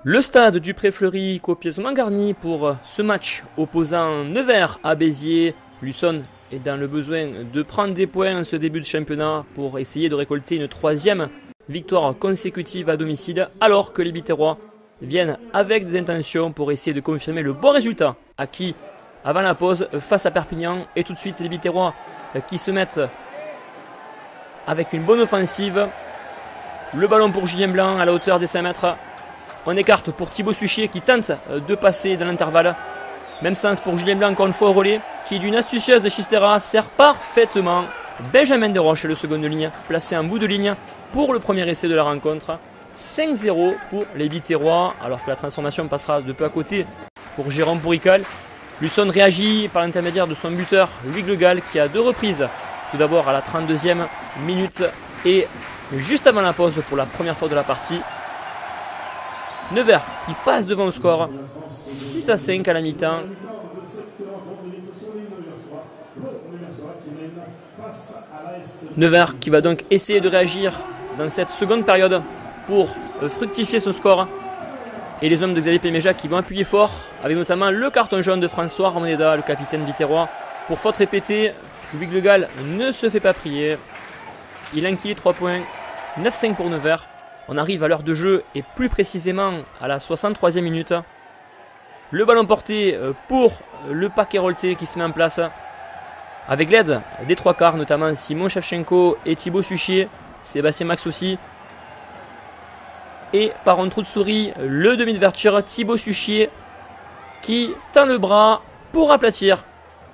Le stade du Pré-Fleury copieusement garni pour ce match opposant Nevers à Béziers. Luçon est dans le besoin de prendre des points en ce début de championnat pour essayer de récolter une troisième victoire consécutive à domicile, alors que les Biterrois viennent avec des intentions pour essayer de confirmer le bon résultat acquis avant la pause face à Perpignan. Et tout de suite les Biterrois qui se mettent avec une bonne offensive. Le ballon pour Julien Blanc à la hauteur des 5 mètres. On écarte pour Thibaut Suchier qui tente de passer dans l'intervalle. Même sens pour Julien Blanc, encore une fois au relais, qui d'une astucieuse de Chistera sert parfaitement Benjamin Desroches, le second de ligne, placé en bout de ligne pour le premier essai de la rencontre. 5-0 pour les Biterrois, alors que la transformation passera de peu à côté pour Jérôme Bourrical. Luçon réagit par l'intermédiaire de son buteur, Louis Glegal, qui a deux reprises. Tout d'abord à la 32e minute et juste avant la pause pour la première fois de la partie. Nevers qui passe devant au score, 6-5 à la mi-temps. Nevers qui va donc essayer de réagir dans cette seconde période pour fructifier son score. Et les hommes de Xavier Péméja qui vont appuyer fort, avec notamment le carton jaune de François Ramoneda, le capitaine biterrois. Pour faute répétée, Louis Glegal ne se fait pas prier. Il enquille 3 points, 9-5 pour Nevers. On arrive à l'heure de jeu et plus précisément à la 63e minute. Le ballon porté pour le paquet Rolté qui se met en place avec l'aide des trois quarts, notamment Simon Shevchenko et Thibaut Suchier, Sébastien Max aussi. Et par un trou de souris, le demi d'ouverture, Thibaut Suchier qui tend le bras pour aplatir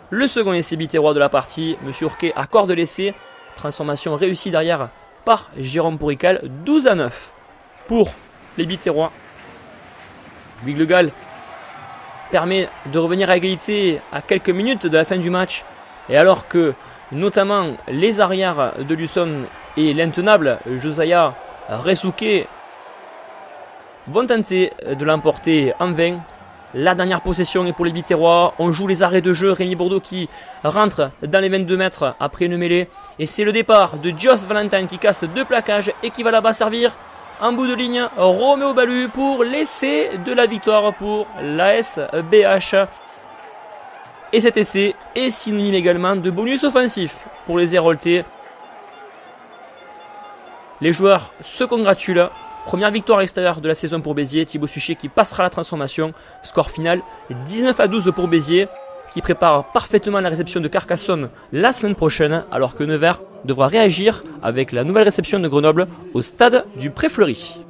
le second essai biterrois de la partie. Monsieur Ourquet accorde l'essai. Transformation réussie derrière par Jérôme Bourrical, 12-9 pour les Biterrois. Louis Glegal permet de revenir à égalité à quelques minutes de la fin du match. Et alors que notamment les arrières de Luçon et l'intenable Josiah Resouké vont tenter de l'emporter en vain. La dernière possession est pour les Biterrois. On joue les arrêts de jeu. Rémi Bourdeau qui rentre dans les 22 mètres après une mêlée. Et c'est le départ de Joss Valentin qui casse deux plaquages et qui va là-bas servir en bout de ligne Roméo Balu pour l'essai de la victoire pour l'ASBH. Et cet essai est synonyme également de bonus offensif pour les Héroltais. Les joueurs se congratulent. Première victoire à l'extérieur de la saison pour Béziers. Thibaut Suchier qui passera la transformation. Score final 19-12 pour Béziers, qui prépare parfaitement la réception de Carcassonne la semaine prochaine, alors que Nevers devra réagir avec la nouvelle réception de Grenoble au stade du Pré-Fleury.